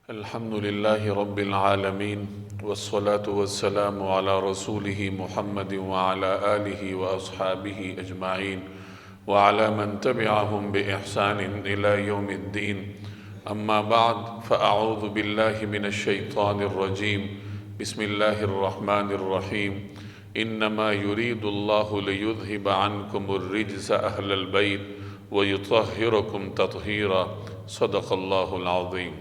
الحمد لله رب العالمين والصلاة والسلام على رسوله محمد وعلى آله وأصحابه أجمعين وعلى من تبعهم بإحسان إلى يوم الدين. أما بعد فأعوذ بالله من الشيطان الرجيم. بسم الله الرحمن الرحيم. إنما يريد الله ليذهب عنكم الرجس أهل البيت ويطهركم تطهيرا. صدق الله العظيم.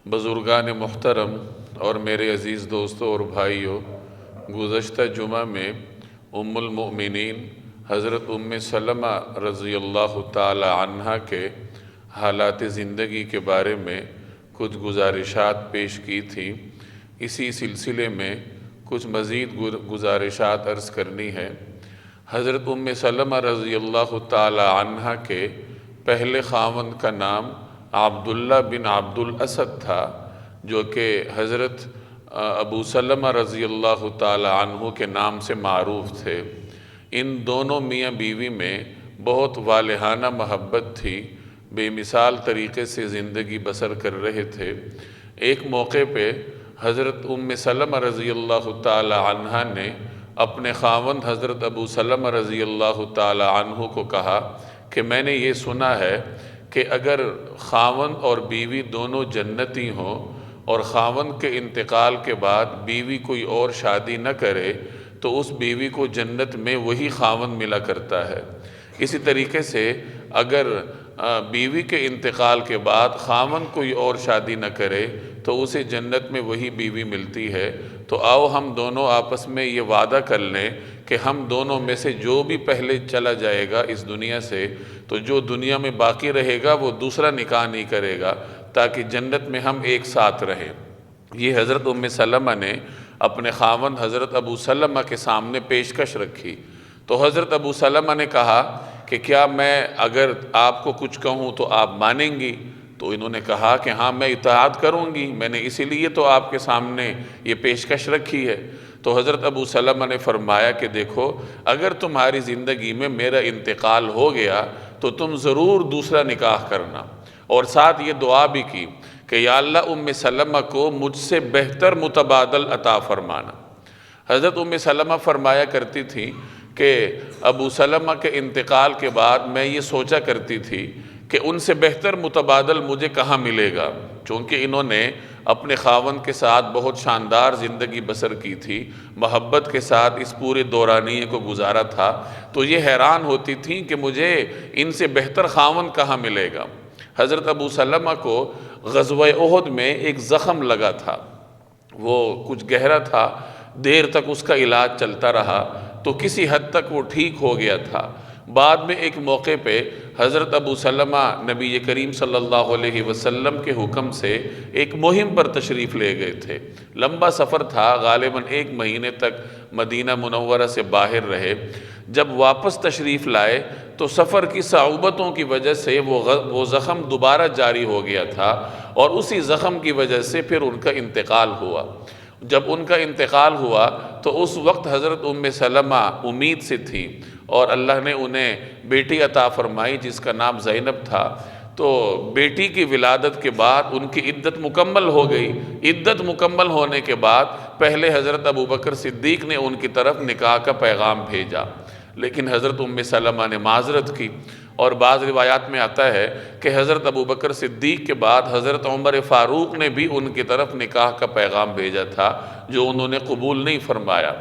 بزرگان محترم اور میرے عزیز دوستوں اور بھائیوں، گزشتہ جمعہ میں ام المؤمنین حضرت ام سلمہ رضی اللہ تعالی عنہ کے حالات زندگی کے بارے میں کچھ گزارشات پیش کی تھی. اسی سلسلے میں کچھ مزید گزارشات عرض کرنی ہے. حضرت ام سلمہ رضی اللہ تعالی عنہ کے پہلے خاوند کا نام عبداللہ بن عبد الاسد تھا، جو کہ حضرت ابو سلمہ رضی اللہ تعالی عنہ کے نام سے معروف تھے. ان دونوں میاں بیوی میں بہت والہانہ محبت تھی، بے مثال طریقے سے زندگی بسر کر رہے تھے. ایک موقع پہ حضرت ام سلمہ رضی اللہ تعالی عنہ نے اپنے خاوند حضرت ابو سلمہ رضی اللہ تعالی عنہ کو کہا کہ میں نے یہ سنا ہے کہ اگر خاوند اور بیوی دونوں جنتی ہوں اور خاوند کے انتقال کے بعد بیوی کوئی اور شادی نہ کرے تو اس بیوی کو جنت میں وہی خاوند ملا کرتا ہے. اسی طریقے سے اگر بیوی کے انتقال کے بعد خاوند کوئی اور شادی نہ کرے تو اسے جنت میں وہی بیوی ملتی ہے. تو آؤ ہم دونوں آپس میں یہ وعدہ کر لیں کہ ہم دونوں میں سے جو بھی پہلے چلا جائے گا اس دنیا سے، تو جو دنیا میں باقی رہے گا وہ دوسرا نکاح نہیں کرے گا، تاکہ جنت میں ہم ایک ساتھ رہیں. یہ حضرت ام سلمہ نے اپنے خاوند حضرت ابو سلمہ کے سامنے پیشکش رکھی. تو حضرت ابو سلمہ نے کہا کہ کیا میں اگر آپ کو کچھ کہوں تو آپ مانیں گی؟ تو انہوں نے کہا کہ ہاں میں اطاعت کروں گی، میں نے اسی لیے تو آپ کے سامنے یہ پیشکش رکھی ہے. تو حضرت ابو سلمہ نے فرمایا کہ دیکھو، اگر تمہاری زندگی میں میرا انتقال ہو گیا تو تم ضرور دوسرا نکاح کرنا، اور ساتھ یہ دعا بھی کی کہ یا اللہ ام سلمہ کو مجھ سے بہتر متبادل عطا فرمانا. حضرت ام سلمہ فرمایا کرتی تھی کہ ابو سلمہ کے انتقال کے بعد میں یہ سوچا کرتی تھی کہ ان سے بہتر متبادل مجھے کہاں ملے گا. چونکہ انہوں نے اپنے خاوند کے ساتھ بہت شاندار زندگی بسر کی تھی، محبت کے ساتھ اس پورے دورانیے کو گزارا تھا، تو یہ حیران ہوتی تھیں کہ مجھے ان سے بہتر خاوند کہاں ملے گا. حضرت ابو سلمہ کو غزوہ احد میں ایک زخم لگا تھا، وہ کچھ گہرا تھا، دیر تک اس کا علاج چلتا رہا تو کسی حد تک وہ ٹھیک ہو گیا تھا. بعد میں ایک موقع پہ حضرت ابو سلمہ نبی کریم صلی اللہ علیہ وسلم کے حکم سے ایک مہم پر تشریف لے گئے تھے. لمبا سفر تھا، غالباً 1 مہینے تک مدینہ منورہ سے باہر رہے. جب واپس تشریف لائے تو سفر کی صعوبتوں کی وجہ سے وہ زخم دوبارہ جاری ہو گیا تھا، اور اسی زخم کی وجہ سے پھر ان کا انتقال ہوا. جب ان کا انتقال ہوا تو اس وقت حضرت ام سلمہ امید سے تھی، اور اللہ نے انہیں بیٹی عطا فرمائی جس کا نام زینب تھا. تو بیٹی کی ولادت کے بعد ان کی عدت مکمل ہو گئی. عدت مکمل ہونے کے بعد پہلے حضرت ابوبکر صدیق نے ان کی طرف نکاح کا پیغام بھیجا، لیکن حضرت ام سلمہ نے معذرت کی. اور بعض روایات میں آتا ہے کہ حضرت ابوبکر صدیق کے بعد حضرت عمر فاروق نے بھی ان کی طرف نکاح کا پیغام بھیجا تھا، جو انہوں نے قبول نہیں فرمایا.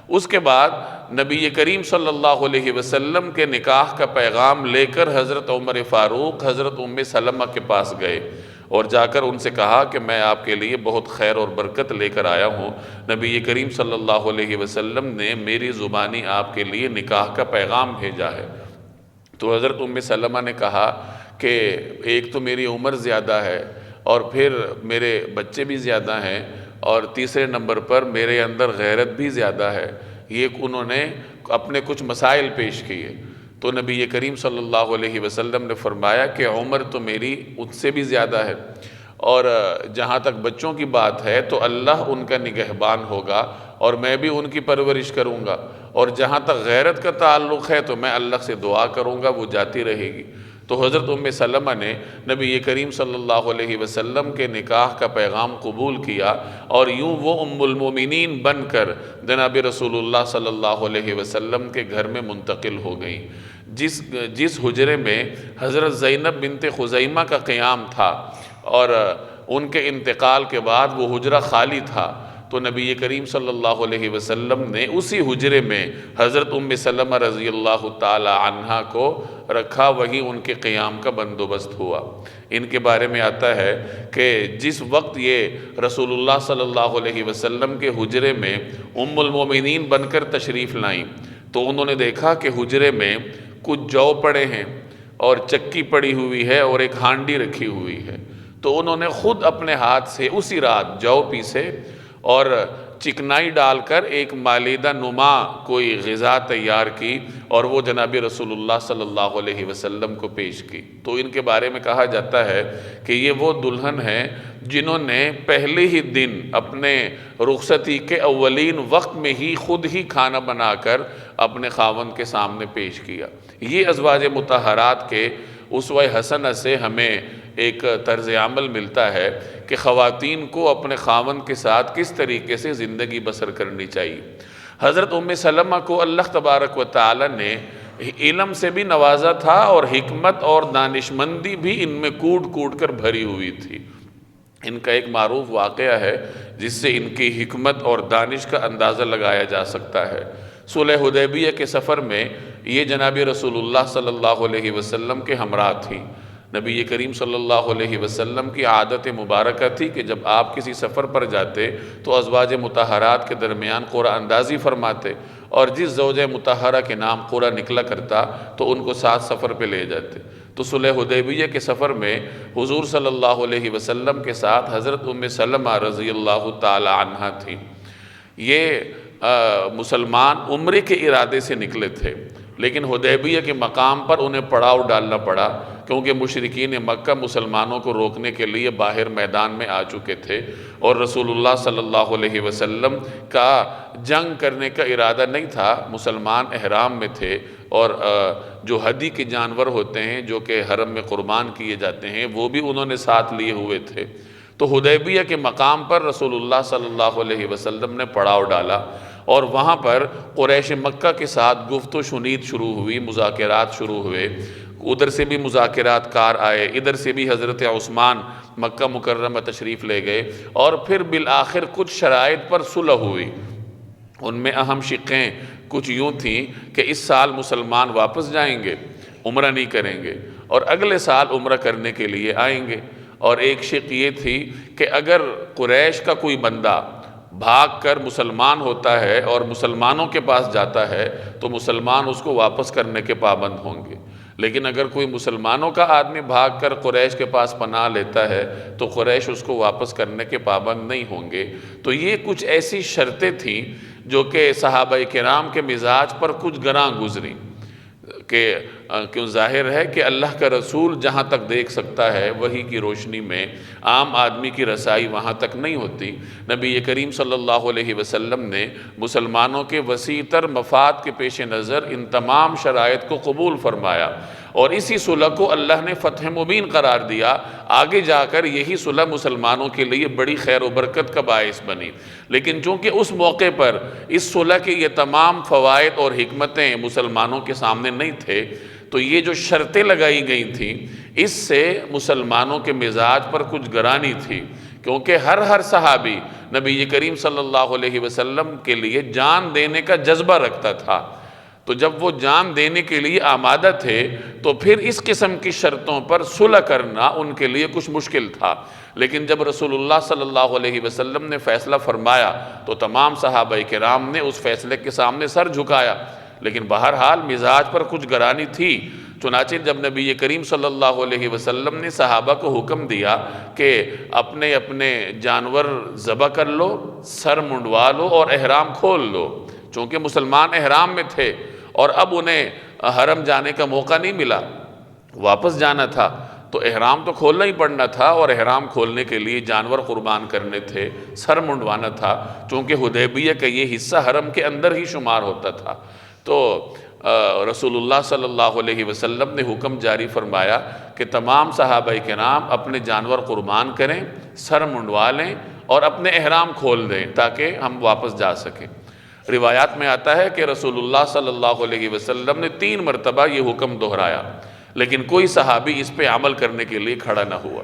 اس کے بعد نبی کریم صلی اللہ علیہ وسلم کے نکاح کا پیغام لے کر حضرت عمر فاروق حضرت ام سلمہ کے پاس گئے، اور جا کر ان سے کہا کہ میں آپ کے لیے بہت خیر اور برکت لے کر آیا ہوں. نبی کریم صلی اللہ علیہ وسلم نے میری زبانی آپ کے لیے نکاح کا پیغام بھیجا ہے. تو حضرت ام سلمہ نے کہا کہ ایک تو میری عمر زیادہ ہے، اور پھر میرے بچے بھی زیادہ ہیں، اور تیسرے نمبر پر میرے اندر غیرت بھی زیادہ ہے. یہ انہوں نے اپنے کچھ مسائل پیش کیے. تو نبی کریم صلی اللہ علیہ وسلم نے فرمایا کہ عمر تو میری ان سے بھی زیادہ ہے، اور جہاں تک بچوں کی بات ہے تو اللہ ان کا نگہبان ہوگا اور میں بھی ان کی پرورش کروں گا، اور جہاں تک غیرت کا تعلق ہے تو میں اللہ سے دعا کروں گا، وہ جاتی رہے گی. تو حضرت ام سلمہ نے نبی کریم صلی اللہ علیہ وسلم کے نکاح کا پیغام قبول کیا، اور یوں وہ ام المومنین بن کر جناب رسول اللہ صلی اللہ علیہ وسلم کے گھر میں منتقل ہو گئیں۔ جس حجرے میں حضرت زینب بنت خزیمہ کا قیام تھا اور ان کے انتقال کے بعد وہ حجرہ خالی تھا، تو نبی کریم صلی اللہ علیہ وسلم نے اسی حجرے میں حضرت ام سلمہ رضی اللہ تعالی عنہا کو رکھا، وہی ان کے قیام کا بندوبست ہوا۔ ان کے بارے میں آتا ہے کہ جس وقت یہ رسول اللہ صلی اللہ علیہ وسلم کے حجرے میں ام المومنین بن کر تشریف لائیں، تو انہوں نے دیکھا کہ حجرے میں کچھ جو پڑے ہیں اور چکی پڑی ہوئی ہے اور ایک ہانڈی رکھی ہوئی ہے، تو انہوں نے خود اپنے ہاتھ سے اسی رات جو پیسے اور چکنائی ڈال کر ایک مالیدہ نما کوئی غذا تیار کی، اور وہ جناب رسول اللہ صلی اللہ علیہ وسلم کو پیش کی۔ تو ان کے بارے میں کہا جاتا ہے کہ یہ وہ دلہن ہیں جنہوں نے پہلے ہی دن اپنے رخصتی کے اولین وقت میں ہی خود ہی کھانا بنا کر اپنے خاوند کے سامنے پیش کیا۔ یہ ازواج مطہرات کے اسوہ حسنہ سے ہمیں ایک طرز عمل ملتا ہے کہ خواتین کو اپنے خاوند کے ساتھ کس طریقے سے زندگی بسر کرنی چاہیے۔ حضرت ام سلمہ کو اللہ تبارک و تعالی نے علم سے بھی نوازا تھا، اور حکمت اور دانشمندی بھی ان میں کوٹ کوٹ کر بھری ہوئی تھی۔ ان کا ایک معروف واقعہ ہے جس سے ان کی حکمت اور دانش کا اندازہ لگایا جا سکتا ہے۔ صلح حدیبیہ کے سفر میں یہ جناب رسول اللہ صلی اللہ علیہ وسلم کے ہمراہ تھی۔ نبی کریم صلی اللہ علیہ وسلم کی عادت مبارکہ تھی کہ جب آپ کسی سفر پر جاتے تو ازواج مطہرات کے درمیان قرعہ اندازی فرماتے، اور جس زوجہ مطہرہ کے نام قرعہ نکلا کرتا تو ان کو ساتھ سفر پہ لے جاتے۔ تو صلح حدیبیہ کے سفر میں حضور صلی اللہ علیہ وسلم کے ساتھ حضرت ام سلمہ رضی اللہ تعالی عنہا تھی۔ یہ مسلمان عمرے کے ارادے سے نکلے تھے، لیکن حدیبیہ کے مقام پر انہیں پڑاؤ ڈالنا پڑا، کیونکہ مشرکین مکہ مسلمانوں کو روکنے کے لیے باہر میدان میں آ چکے تھے، اور رسول اللہ صلی اللہ علیہ وسلم کا جنگ کرنے کا ارادہ نہیں تھا۔ مسلمان احرام میں تھے، اور جو ہدی کے جانور ہوتے ہیں جو کہ حرم میں قربان کیے جاتے ہیں وہ بھی انہوں نے ساتھ لیے ہوئے تھے۔ تو حدیبیہ کے مقام پر رسول اللہ صلی اللہ علیہ وسلم نے پڑاؤ ڈالا، اور وہاں پر قریش مکہ کے ساتھ گفت و شنید شروع ہوئی، مذاکرات شروع ہوئے۔ ادھر سے بھی مذاکرات کار آئے، ادھر سے بھی حضرت عثمان مکہ مکرمہ تشریف لے گئے، اور پھر بالآخر کچھ شرائط پر صلح ہوئی۔ ان میں اہم شقیں کچھ یوں تھیں کہ اس سال مسلمان واپس جائیں گے، عمرہ نہیں کریں گے، اور اگلے سال عمرہ کرنے کے لیے آئیں گے۔ اور ایک شق یہ تھی کہ اگر قریش کا کوئی بندہ بھاگ کر مسلمان ہوتا ہے اور مسلمانوں کے پاس جاتا ہے تو مسلمان اس کو واپس کرنے کے پابند ہوں گے، لیکن اگر کوئی مسلمانوں کا آدمی بھاگ کر قریش کے پاس پناہ لیتا ہے تو قریش اس کو واپس کرنے کے پابند نہیں ہوں گے۔ تو یہ کچھ ایسی شرطیں تھیں جو کہ صحابہ کرام کے مزاج پر کچھ گراں گزری، کہ کیوں ظاہر ہے کہ اللہ کا رسول جہاں تک دیکھ سکتا ہے وہی کی روشنی میں عام آدمی کی رسائی وہاں تک نہیں ہوتی۔ نبی کریم صلی اللہ علیہ وسلم نے مسلمانوں کے وسیع تر مفاد کے پیش نظر ان تمام شرائط کو قبول فرمایا، اور اسی صلح کو اللہ نے فتح مبین قرار دیا۔ آگے جا کر یہی صلح مسلمانوں کے لیے بڑی خیر و برکت کا باعث بنی، لیکن چونکہ اس موقع پر اس صلح کے یہ تمام فوائد اور حکمتیں مسلمانوں کے سامنے نہیں تھے، تو یہ جو شرطیں لگائی گئی تھیں اس سے مسلمانوں کے مزاج پر کچھ گرانی تھی، کیونکہ ہر صحابی نبی کریم صلی اللہ علیہ وسلم کے لیے جان دینے کا جذبہ رکھتا تھا۔ تو جب وہ جان دینے کے لیے آمادہ تھے تو پھر اس قسم کی شرطوں پر صلح کرنا ان کے لیے کچھ مشکل تھا، لیکن جب رسول اللہ صلی اللہ علیہ وسلم نے فیصلہ فرمایا تو تمام صحابہ کرام نے اس فیصلے کے سامنے سر جھکایا، لیکن بہرحال مزاج پر کچھ گرانی تھی۔ چنانچہ جب نبی کریم صلی اللہ علیہ وسلم نے صحابہ کو حکم دیا کہ اپنے اپنے جانور ذبح کر لو، سر منڈوا لو اور احرام کھول لو، چونکہ مسلمان احرام میں تھے اور اب انہیں حرم جانے کا موقع نہیں ملا، واپس جانا تھا، تو احرام تو کھولنا ہی پڑنا تھا، اور احرام کھولنے کے لیے جانور قربان کرنے تھے، سر منڈوانا تھا، چونکہ حدیبیہ کا یہ حصہ حرم کے اندر ہی شمار ہوتا تھا۔ تو رسول اللہ صلی اللہ علیہ وسلم نے حکم جاری فرمایا کہ تمام صحابہ کرام اپنے جانور قربان کریں، سر منڈوا لیں اور اپنے احرام کھول دیں تاکہ ہم واپس جا سکیں۔ روایات میں آتا ہے کہ رسول اللہ صلی اللہ علیہ وسلم نے 3 مرتبہ یہ حکم دہرایا، لیکن کوئی صحابی اس پہ عمل کرنے کے لیے کھڑا نہ ہوا،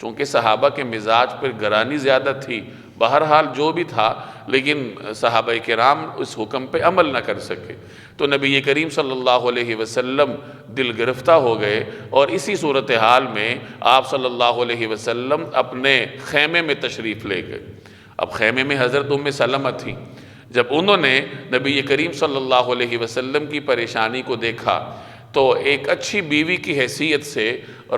چونکہ صحابہ کے مزاج پر گرانی زیادہ تھی۔ بہرحال جو بھی تھا، لیکن صحابہ کرام اس حکم پہ عمل نہ کر سکے، تو نبی کریم صلی اللہ علیہ وسلم دل گرفتہ ہو گئے، اور اسی صورتحال میں آپ صلی اللہ علیہ وسلم اپنے خیمے میں تشریف لے گئے۔ اب خیمے میں حضرت ام سلمہ تھی۔ جب انہوں نے نبی کریم صلی اللہ علیہ وسلم کی پریشانی کو دیکھا تو ایک اچھی بیوی کی حیثیت سے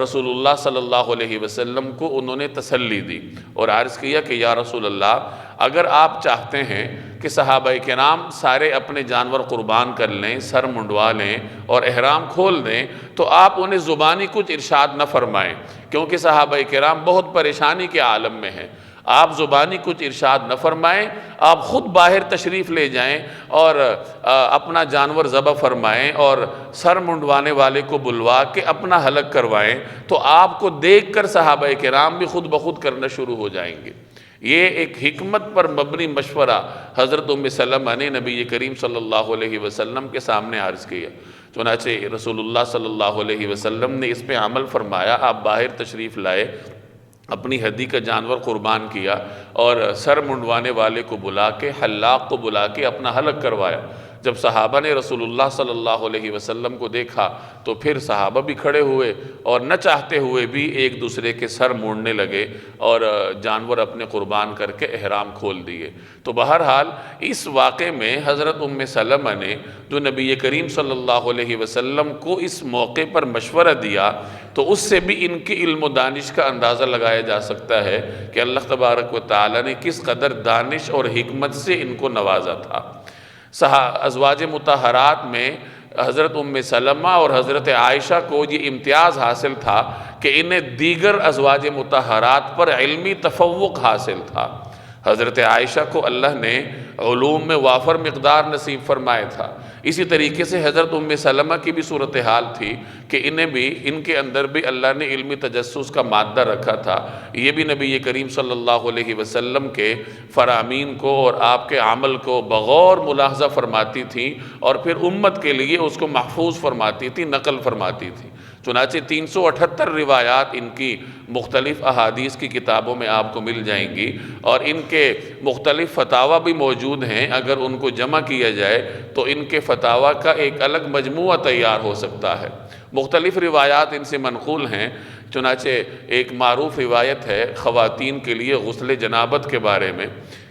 رسول اللہ صلی اللہ علیہ وسلم کو انہوں نے تسلی دی اور عرض کیا کہ یا رسول اللہ، اگر آپ چاہتے ہیں کہ صحابہ کرام سارے اپنے جانور قربان کر لیں، سر منڈوا لیں اور احرام کھول دیں، تو آپ انہیں زبانی کچھ ارشاد نہ فرمائیں، کیونکہ صحابہ کرام بہت پریشانی کے عالم میں ہیں۔ آپ زبانی کچھ ارشاد نہ فرمائیں، آپ خود باہر تشریف لے جائیں اور اپنا جانور ذبح فرمائیں اور سر منڈوانے والے کو بلوا کے اپنا حلق کروائیں، تو آپ کو دیکھ کر صحابہ کرام بھی خود بخود کرنا شروع ہو جائیں گے۔ یہ ایک حکمت پر مبنی مشورہ حضرت ام سلمہ نے نبی کریم صلی اللہ علیہ وسلم کے سامنے عرض کیا۔ چنانچہ رسول اللہ صلی اللہ علیہ وسلم نے اس پہ عمل فرمایا، آپ باہر تشریف لائے، اپنی ہدی کا جانور قربان کیا اور سر منڈوانے والے کو بلا کے، حلاق کو بلا کے اپنا حلق کروایا۔ جب صحابہ نے رسول اللہ صلی اللہ علیہ وسلم کو دیکھا تو پھر صحابہ بھی کھڑے ہوئے اور نہ چاہتے ہوئے بھی ایک دوسرے کے سر موڑنے لگے اور جانور اپنے قربان کر کے احرام کھول دیے۔ تو بہرحال اس واقعے میں حضرت ام سلمہ نے جو نبی کریم صلی اللہ علیہ وسلم کو اس موقع پر مشورہ دیا، تو اس سے بھی ان کی علم و دانش کا اندازہ لگایا جا سکتا ہے کہ اللہ تبارک و تعالیٰ نے کس قدر دانش اور حکمت سے ان کو نوازا تھا۔ ازواج مطہرات میں حضرت ام سلمہ اور حضرت عائشہ کو یہ امتیاز حاصل تھا کہ انہیں دیگر ازواج مطہرات پر علمی تفوق حاصل تھا۔ حضرت عائشہ کو اللہ نے علوم میں وافر مقدار نصیب فرمایا تھا۔ اسی طریقے سے حضرت ام سلمہ کی بھی صورتحال تھی کہ ان کے اندر بھی اللہ نے علمی تجسس کا مادہ رکھا تھا۔ یہ بھی نبی کریم صلی اللہ علیہ وسلم کے فرامین کو اور آپ کے عمل کو بغور ملاحظہ فرماتی تھیں اور پھر امت کے لیے اس کو محفوظ فرماتی تھی، نقل فرماتی تھی۔ چنانچہ 378 روایات ان کی مختلف احادیث کی کتابوں میں آپ کو مل جائیں گی، اور ان کے مختلف فتاوی بھی موجود ہیں۔ اگر ان کو جمع کیا جائے تو ان کے فتاوی کا ایک الگ مجموعہ تیار ہو سکتا ہے۔ مختلف روایات ان سے منقول ہیں۔ چنانچہ ایک معروف روایت ہے خواتین کے لیے غسل جنابت کے بارے میں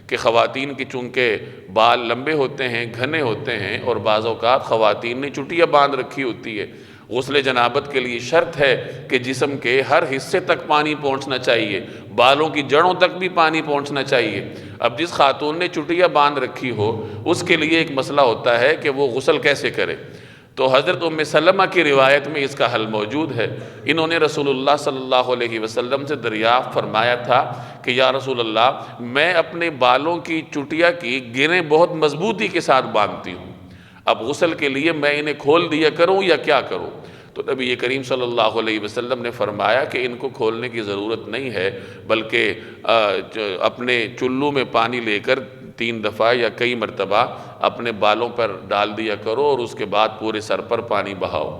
کہ خواتین کی چونکہ بال لمبے ہوتے ہیں، گھنے ہوتے ہیں، اور بعض اوقات خواتین نے چٹیاں باندھ رکھی ہوتی ہے، غسل جنابت کے لیے شرط ہے کہ جسم کے ہر حصے تک پانی پہنچنا چاہیے، بالوں کی جڑوں تک بھی پانی پہنچنا چاہیے۔ اب جس خاتون نے چٹیاں باندھ رکھی ہو اس کے لیے ایک مسئلہ ہوتا ہے کہ وہ غسل کیسے کرے، تو حضرت ام سلمہ کی روایت میں اس کا حل موجود ہے۔ انہوں نے رسول اللہ صلی اللہ علیہ وسلم سے دریافت فرمایا تھا کہ یا رسول اللہ، میں اپنے بالوں کی چٹیا کی گریں بہت مضبوطی کے ساتھ باندھتی ہوں، اب غسل کے لیے میں انہیں کھول دیا کروں یا کیا کروں؟ تو نبی کریم صلی اللہ علیہ وسلم نے فرمایا کہ ان کو کھولنے کی ضرورت نہیں ہے، بلکہ اپنے چلو میں پانی لے کر 3 دفعہ یا کئی مرتبہ اپنے بالوں پر ڈال دیا کرو اور اس کے بعد پورے سر پر پانی بہاؤ۔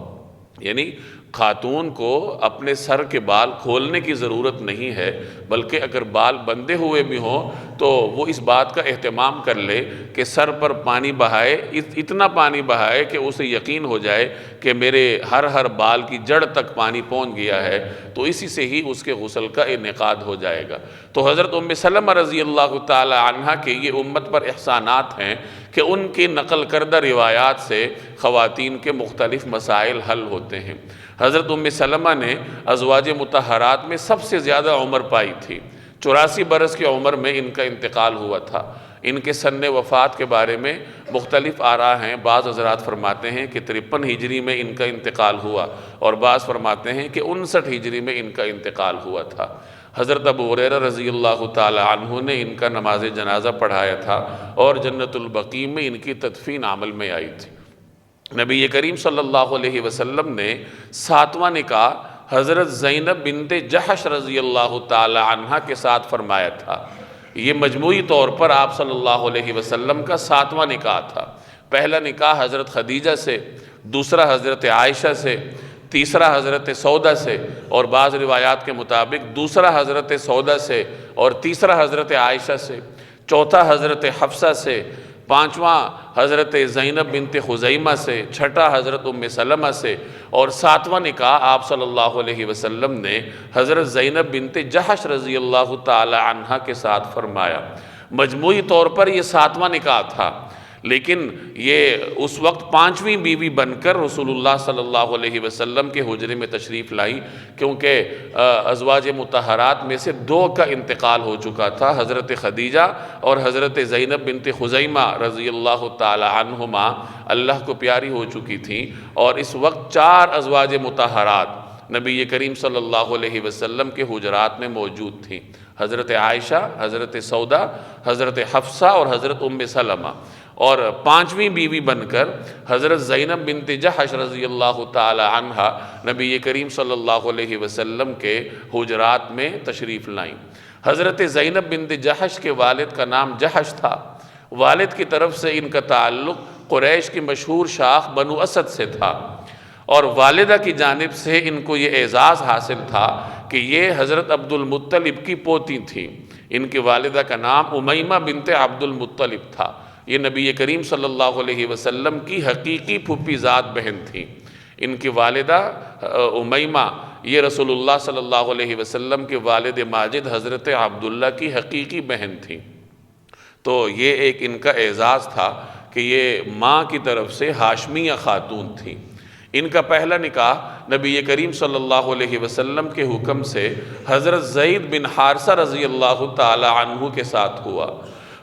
یعنی خاتون کو اپنے سر کے بال کھولنے کی ضرورت نہیں ہے، بلکہ اگر بال بندھے ہوئے بھی ہوں تو وہ اس بات کا اہتمام کر لے کہ سر پر پانی بہائے، اتنا پانی بہائے کہ اسے یقین ہو جائے کہ میرے ہر بال کی جڑ تک پانی پہنچ گیا ہے، تو اسی سے ہی اس کے غسل کا انعقاد ہو جائے گا۔ تو حضرت ام سلمہ رضی اللہ تعالی عنہ کے یہ امت پر احسانات ہیں کہ ان کی نقل کردہ روایات سے خواتین کے مختلف مسائل حل ہوتے ہیں۔ حضرت ام سلمہ نے ازواج مطہرات میں سب سے زیادہ عمر پائی تھی، 84 برس کی عمر میں ان کا انتقال ہوا تھا۔ ان کے سن وفات کے بارے میں مختلف آراء ہیں، بعض حضرات فرماتے ہیں کہ 53 ہجری میں ان کا انتقال ہوا، اور بعض فرماتے ہیں کہ 59 ہجری میں ان کا انتقال ہوا تھا۔ حضرت ابو ہریرہ رضی اللہ تعالی عنہ نے ان کا نماز جنازہ پڑھایا تھا، اور جنت البقیع میں ان کی تدفین عمل میں آئی تھی۔ نبی کریم صلی اللہ علیہ وسلم نے 7واں نکاح حضرت زینب بنت جحش رضی اللہ تعالی عنہ کے ساتھ فرمایا تھا۔ یہ مجموعی طور پر آپ صلی اللہ علیہ وسلم کا 7واں نکاح تھا۔ پہلا نکاح حضرت خدیجہ سے، دوسرا حضرت عائشہ سے، تیسرا حضرت سودا سے، اور بعض روایات کے مطابق دوسرا حضرت سودا سے اور تیسرا حضرت عائشہ سے، چوتھا حضرت حفصہ سے، پانچواں حضرت زینب بنت خزیمہ سے، چھٹا حضرت ام سلمہ سے، اور 7واں نکاح آپ صلی اللہ علیہ وسلم نے حضرت زینب بنت جحش رضی اللہ تعالی عنہ کے ساتھ فرمایا۔ مجموعی طور پر یہ 7واں نکاح تھا، لیکن یہ اس وقت 5ویں بیوی بن کر رسول اللہ صلی اللہ علیہ وسلم کے حجرے میں تشریف لائی، کیونکہ ازواج مطہرات میں سے 2 کا انتقال ہو چکا تھا، حضرت خدیجہ اور حضرت زینب بنت خزیمہ رضی اللہ تعالی عنہما اللہ کو پیاری ہو چکی تھیں، اور اس وقت 4 ازواج مطہرات نبی کریم صلی اللہ علیہ وسلم کے حجرات میں موجود تھیں، حضرت عائشہ، حضرت سودا، حضرت حفصہ اور حضرت ام سلمہ، اور 5ویں بیوی بن کر حضرت زینب بنت جحش رضی اللہ تعالی عنہ نبی کریم صلی اللہ علیہ وسلم کے حجرات میں تشریف لائیں۔ حضرت زینب بنت جحش کے والد کا نام جحش تھا، والد کی طرف سے ان کا تعلق قریش کی مشہور شاخ بنو اسد سے تھا، اور والدہ کی جانب سے ان کو یہ اعزاز حاصل تھا کہ یہ حضرت عبد المطلب کی پوتی تھیں۔ ان کی والدہ کا نام امیمہ بنت عبد المطلب تھا۔ یہ نبی کریم صلی اللہ علیہ وسلم کی حقیقی پھوپھی ذات بہن تھیں۔ ان کی والدہ امیمہ یہ رسول اللہ صلی اللہ علیہ وسلم کے والد ماجد حضرت عبداللہ کی حقیقی بہن تھیں۔ تو یہ ایک ان کا اعزاز تھا کہ یہ ماں کی طرف سے ہاشمیہ خاتون تھیں۔ ان کا پہلا نکاح نبی کریم صلی اللہ علیہ وسلم کے حکم سے حضرت زید بن حارثہ رضی اللہ تعالی عنہ کے ساتھ ہوا۔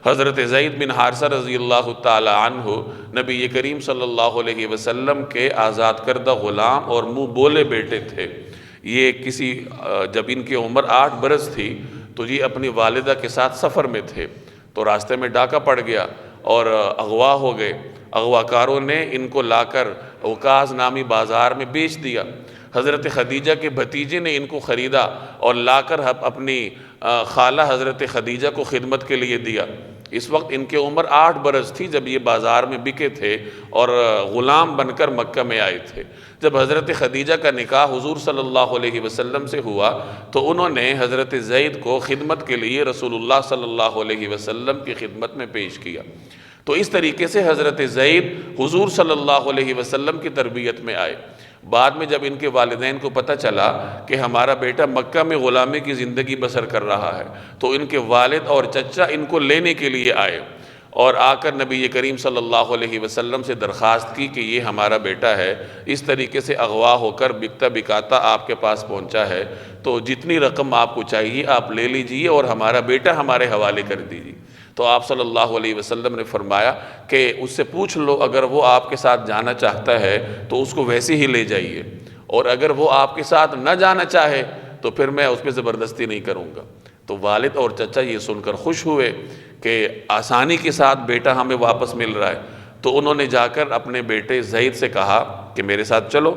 حضرت زید بن حارثہ رضی اللہ تعالی عنہ نبی کریم صلی اللہ علیہ وسلم کے آزاد کردہ غلام اور منہ بولے بیٹے تھے۔ یہ جب ان کی عمر 8 برس تھی تو یہ اپنی والدہ کے ساتھ سفر میں تھے، تو راستے میں ڈاکہ پڑ گیا اور اغوا ہو گئے۔ اغوا کاروں نے ان کو لا کر اوکاز نامی بازار میں بیچ دیا۔ حضرت خدیجہ کے بھتیجے نے ان کو خریدا اور لا کر اپنی خالہ حضرت خدیجہ کو خدمت کے لیے دیا۔ اس وقت ان کی عمر 8 برس تھی جب یہ بازار میں بکے تھے اور غلام بن کر مکہ میں آئے تھے۔ جب حضرت خدیجہ کا نکاح حضور صلی اللہ علیہ وسلم سے ہوا تو انہوں نے حضرت زید کو خدمت کے لیے رسول اللہ صلی اللہ علیہ وسلم کی خدمت میں پیش کیا۔ تو اس طریقے سے حضرت زید حضور صلی اللہ علیہ وسلم کی تربیت میں آئے۔ بعد میں جب ان کے والدین کو پتہ چلا کہ ہمارا بیٹا مکہ میں غلامی کی زندگی بسر کر رہا ہے تو ان کے والد اور چچا ان کو لینے کے لیے آئے اور آ کر نبی کریم صلی اللہ علیہ وسلم سے درخواست کی کہ یہ ہمارا بیٹا ہے، اس طریقے سے اغوا ہو کر بکتا بکاتا آپ کے پاس پہنچا ہے، تو جتنی رقم آپ کو چاہیے آپ لے لیجئے اور ہمارا بیٹا ہمارے حوالے کر دیجیے۔ تو آپ صلی اللہ علیہ وسلم نے فرمایا کہ اس سے پوچھ لو، اگر وہ آپ کے ساتھ جانا چاہتا ہے تو اس کو ویسے ہی لے جائیے، اور اگر وہ آپ کے ساتھ نہ جانا چاہے تو پھر میں اس پہ زبردستی نہیں کروں گا۔ تو والد اور چچا یہ سن کر خوش ہوئے کہ آسانی کے ساتھ بیٹا ہمیں واپس مل رہا ہے، تو انہوں نے جا کر اپنے بیٹے زید سے کہا کہ میرے ساتھ چلو،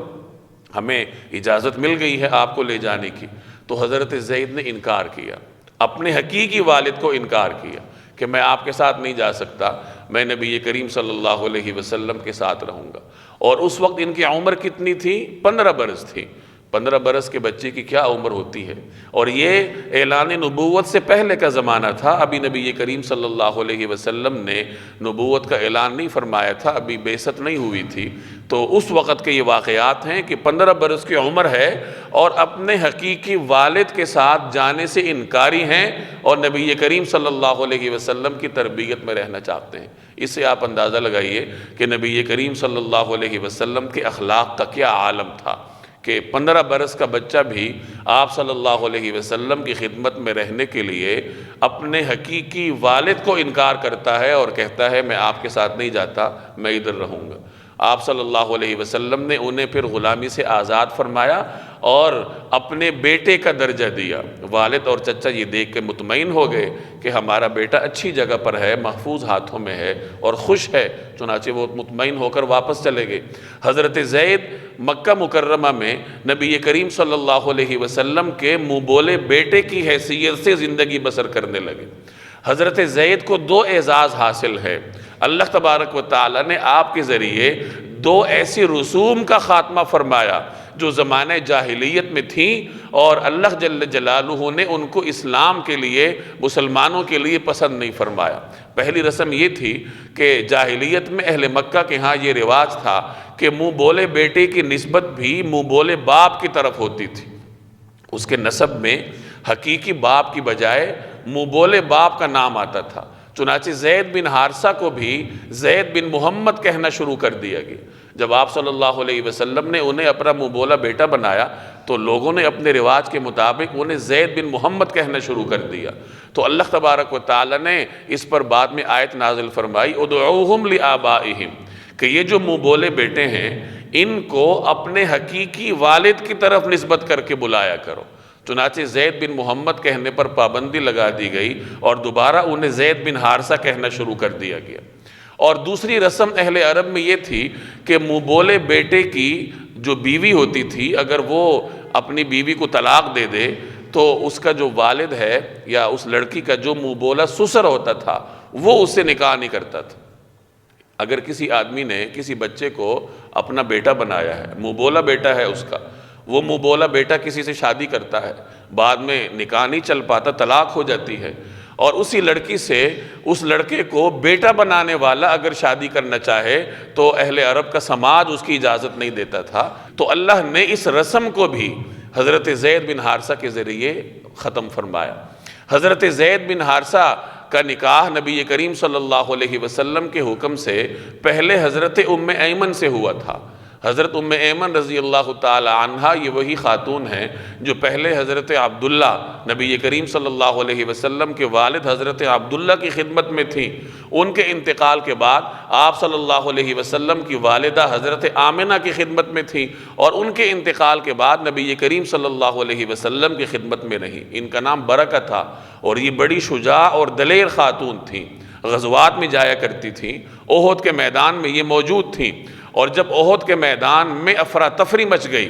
ہمیں اجازت مل گئی ہے آپ کو لے جانے کی۔ تو حضرت زید نے انکار کیا، اپنے حقیقی والد کو انکار کیا کہ میں آپ کے ساتھ نہیں جا سکتا، میں نبی کریم صلی اللہ علیہ وسلم کے ساتھ رہوں گا۔ اور اس وقت ان کی عمر کتنی تھی؟ 15 برس تھی۔ 15 برس کے بچے کی کیا عمر ہوتی ہے؟ اور یہ اعلان نبوت سے پہلے کا زمانہ تھا، ابھی نبی کریم صلی اللہ علیہ وسلم نے نبوت کا اعلان نہیں فرمایا تھا، ابھی بعثت نہیں ہوئی تھی۔ تو اس وقت کے یہ واقعات ہیں کہ 15 برس کی عمر ہے اور اپنے حقیقی والد کے ساتھ جانے سے انکاری ہیں اور نبی کریم صلی اللہ علیہ وسلم کی تربیت میں رہنا چاہتے ہیں۔ اس سے آپ اندازہ لگائیے کہ نبی کریم صلی اللہ علیہ وسلم کے اخلاق کا کیا عالم تھا کہ 15 برس کا بچہ بھی آپ صلی اللہ علیہ وسلم کی خدمت میں رہنے کے لیے اپنے حقیقی والد کو انکار کرتا ہے اور کہتا ہے میں آپ کے ساتھ نہیں جاتا، میں ادھر رہوں گا۔ آپ صلی اللہ علیہ وسلم نے انہیں پھر غلامی سے آزاد فرمایا اور اپنے بیٹے کا درجہ دیا۔ والد اور چچا یہ دیکھ کے مطمئن ہو گئے کہ ہمارا بیٹا اچھی جگہ پر ہے، محفوظ ہاتھوں میں ہے اور خوش ہے، چنانچہ وہ مطمئن ہو کر واپس چلے گئے۔ حضرت زید مکہ مکرمہ میں نبی کریم صلی اللہ علیہ وسلم کے منہ بولے بیٹے کی حیثیت سے زندگی بسر کرنے لگے۔ حضرت زید کو 2 اعزاز حاصل ہے۔ اللہ تبارک و تعالیٰ نے آپ کے ذریعے 2 ایسی رسوم کا خاتمہ فرمایا جو زمانہ جاہلیت میں تھیں، اور اللہ جل جلالہ نے ان کو اسلام کے لیے، مسلمانوں کے لیے پسند نہیں فرمایا۔ پہلی رسم یہ تھی کہ جاہلیت میں اہل مکہ کے ہاں یہ رواج تھا کہ منہ بولے بیٹے کی نسبت بھی منہ بولے باپ کی طرف ہوتی تھی۔ اس کے نسب میں حقیقی باپ کی بجائے منہ بولے باپ کا نام آتا تھا۔ چنانچہ زید بن حارثہ کو بھی زید بن محمد کہنا شروع کر دیا گیا۔ جب آپ صلی اللہ علیہ وسلم نے انہیں اپنا منہ بولا بیٹا بنایا تو لوگوں نے اپنے رواج کے مطابق انہیں زید بن محمد کہنا شروع کر دیا۔ تو اللہ تبارک و تعالی نے اس پر بعد میں آیت نازل فرمائی ادعوہم لآبائہم، کہ یہ جو منہ بولے بیٹے ہیں ان کو اپنے حقیقی والد کی طرف نسبت کر کے بلایا کرو۔ چنانچہ زید بن محمد کہنے پر پابندی لگا دی گئی اور دوبارہ انہیں زید بن حارثہ کہنا شروع کر دیا گیا۔ اور دوسری رسم اہل عرب میں یہ تھی کہ منہ بولے بیٹے کی جو بیوی ہوتی تھی اگر وہ اپنی بیوی کو طلاق دے دے تو اس کا جو والد ہے یا اس لڑکی کا جو منہ بولا سسر ہوتا تھا وہ اس سے نکاح نہیں کرتا تھا۔ اگر کسی آدمی نے کسی بچے کو اپنا بیٹا بنایا ہے، منہ بولا بیٹا ہے اس کا، وہ منہ بولا بیٹا کسی سے شادی کرتا ہے، بعد میں نکاح نہیں چل پاتا، طلاق ہو جاتی ہے، اور اسی لڑکی سے اس لڑکے کو بیٹا بنانے والا اگر شادی کرنا چاہے تو اہل عرب کا سماج اس کی اجازت نہیں دیتا تھا۔ تو اللہ نے اس رسم کو بھی حضرت زید بن حارثہ کے ذریعے ختم فرمایا۔ حضرت زید بن حارثہ کا نکاح نبی کریم صلی اللہ علیہ وسلم کے حکم سے پہلے حضرت ام ایمن سے ہوا تھا۔ حضرت ام ایمن رضی اللہ تعالی عنہ یہ وہی خاتون ہیں جو پہلے حضرت عبداللہ نبی کریم صلی اللہ علیہ وسلم کے والد حضرت عبداللہ کی خدمت میں تھیں۔ ان کے انتقال کے بعد آپ صلی اللہ علیہ وسلم کی والدہ حضرت آمنہ کی خدمت میں تھیں، اور ان کے انتقال کے بعد نبی کریم صلی اللہ علیہ وسلم کی خدمت میں رہیں۔ ان کا نام برکہ تھا اور یہ بڑی شجاع اور دلیر خاتون تھیں، غزوات میں جایا کرتی تھیں، احد کے میدان میں یہ موجود تھیں، اور جب احد کے میدان میں افراتفری مچ گئی،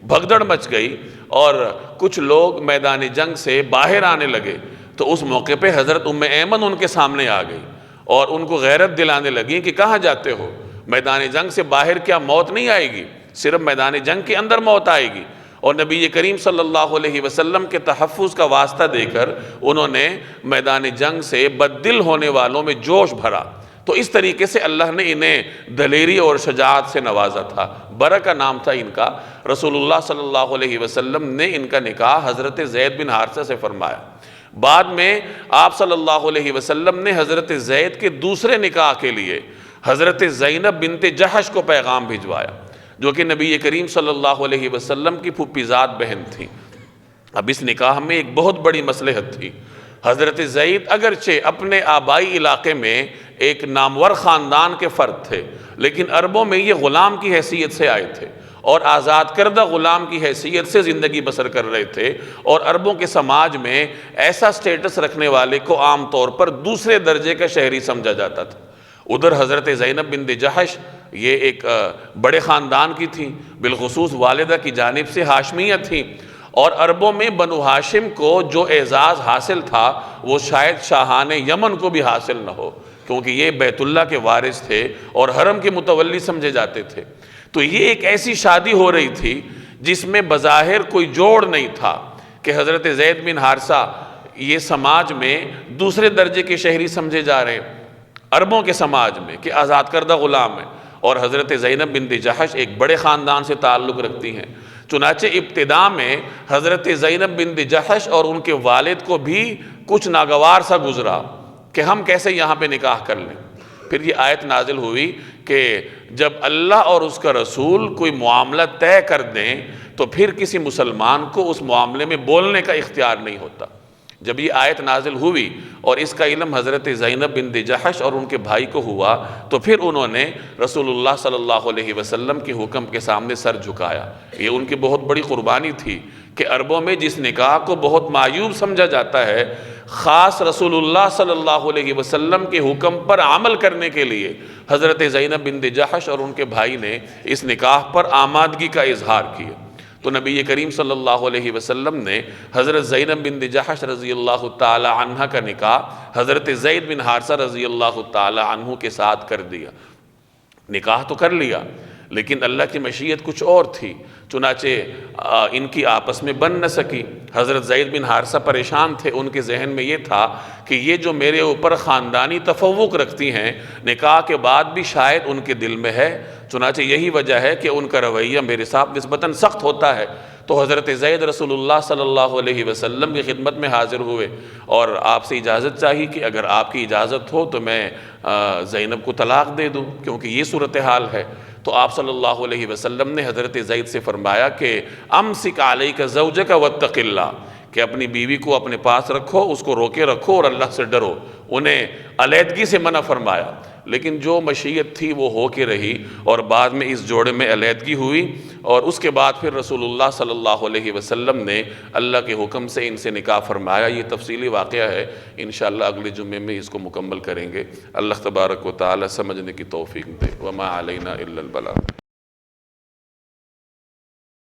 بھگدڑ مچ گئی اور کچھ لوگ میدان جنگ سے باہر آنے لگے تو اس موقع پہ حضرت ام ایمن ان کے سامنے آ گئی اور ان کو غیرت دلانے لگیں کہ کہاں جاتے ہو، میدان جنگ سے باہر کیا موت نہیں آئے گی؟ صرف میدان جنگ کے اندر موت آئے گی۔ اور نبی کریم صلی اللہ علیہ وسلم کے تحفظ کا واسطہ دے کر انہوں نے میدان جنگ سے بددل ہونے والوں میں جوش بھرا۔ تو اس طریقے سے اللہ نے انہیں دلیری اور شجاعت سے نوازا تھا۔ برکہ نام تھا ان کا۔ رسول اللہ صلی اللہ علیہ وسلم نے ان کا نکاح حضرت زید بن حارثہ سے فرمایا۔ بعد میں آپ صلی اللہ علیہ وسلم نے حضرت زید کے دوسرے نکاح کے لیے حضرت زینب بنت جحش کو پیغام بھجوایا، جو کہ نبی کریم صلی اللہ علیہ وسلم کی پھوپھی زاد بہن تھی۔ اب اس نکاح میں ایک بہت بڑی مصلحت تھی۔ حضرت زید اگرچہ اپنے آبائی علاقے میں ایک نامور خاندان کے فرد تھے، لیکن عربوں میں یہ غلام کی حیثیت سے آئے تھے اور آزاد کردہ غلام کی حیثیت سے زندگی بسر کر رہے تھے، اور عربوں کے سماج میں ایسا سٹیٹس رکھنے والے کو عام طور پر دوسرے درجے کا شہری سمجھا جاتا تھا۔ ادھر حضرت زینب بنت جحش یہ ایک بڑے خاندان کی تھیں، بالخصوص والدہ کی جانب سے ہاشمیہ تھیں، اور عربوں میں بنو ہاشم کو جو اعزاز حاصل تھا وہ شاید شاہان یمن کو بھی حاصل نہ ہو، کیونکہ یہ بیت اللہ کے وارث تھے اور حرم کے متولی سمجھے جاتے تھے۔ تو یہ ایک ایسی شادی ہو رہی تھی جس میں بظاہر کوئی جوڑ نہیں تھا کہ حضرت زید بن حارثہ یہ سماج میں دوسرے درجے کے شہری سمجھے جا رہے ہیں عربوں کے سماج میں کہ آزاد کردہ غلام ہیں، اور حضرت زینب بنت جحش ایک بڑے خاندان سے تعلق رکھتی ہیں۔ چنانچہ ابتداء میں حضرت زینب بنت جحش اور ان کے والد کو بھی کچھ ناگوار سا گزرا کہ ہم کیسے یہاں پہ نکاح کر لیں۔ پھر یہ آیت نازل ہوئی کہ جب اللہ اور اس کا رسول کوئی معاملہ طے کر دیں تو پھر کسی مسلمان کو اس معاملے میں بولنے کا اختیار نہیں ہوتا۔ جب یہ آیت نازل ہوئی اور اس کا علم حضرت زینب بنت جحش اور ان کے بھائی کو ہوا تو پھر انہوں نے رسول اللہ صلی اللہ علیہ وسلم کے حکم کے سامنے سر جھکایا۔ یہ ان کی بہت بڑی قربانی تھی کہ عربوں میں جس نکاح کو بہت معیوب سمجھا جاتا ہے، خاص رسول اللہ صلی اللہ علیہ وسلم کے حکم پر عمل کرنے کے لیے حضرت زینب بنت جحش اور ان کے بھائی نے اس نکاح پر آمادگی کا اظہار کیا۔ تو نبی کریم صلی اللہ علیہ وسلم نے حضرت زینب بنت جحش رضی اللہ تعالی عنہ کا نکاح حضرت زید بن حارثہ رضی اللہ تعالی عنہ کے ساتھ کر دیا۔ نکاح تو کر لیا لیکن اللہ کی مشیت کچھ اور تھی، چنانچہ ان کی آپس میں بن نہ سکی۔ حضرت زید بن حارثہ پریشان تھے، ان کے ذہن میں یہ تھا کہ یہ جو میرے اوپر خاندانی تفوق رکھتی ہیں، نکاح کے بعد بھی شاید ان کے دل میں ہے، چنانچہ یہی وجہ ہے کہ ان کا رویہ میرے ساتھ نسبتاً سخت ہوتا ہے۔ تو حضرت زید رسول اللہ صلی اللہ علیہ وسلم کی خدمت میں حاضر ہوئے اور آپ سے اجازت چاہی کہ اگر آپ کی اجازت ہو تو میں زینب کو طلاق دے دوں، کیونکہ یہ صورتحال ہے۔ تو آپ صلی اللہ علیہ وسلم نے حضرت زید سے فرمایا کہ امسک علیک زوجک واتق اللہ، کہ اپنی بیوی کو اپنے پاس رکھو، اس کو روکے رکھو اور اللہ سے ڈرو۔ انہیں علیحدگی سے منع فرمایا، لیکن جو مشیت تھی وہ ہو کے رہی اور بعد میں اس جوڑے میں علیحدگی ہوئی، اور اس کے بعد پھر رسول اللہ صلی اللہ علیہ وسلم نے اللہ کے حکم سے ان سے نکاح فرمایا۔ یہ تفصیلی واقعہ ہے، انشاءاللہ اگلے جمعے میں اس کو مکمل کریں گے۔ اللہ تبارک و تعالی سمجھنے کی توفیق دے۔ وما علینا الا البلاغ۔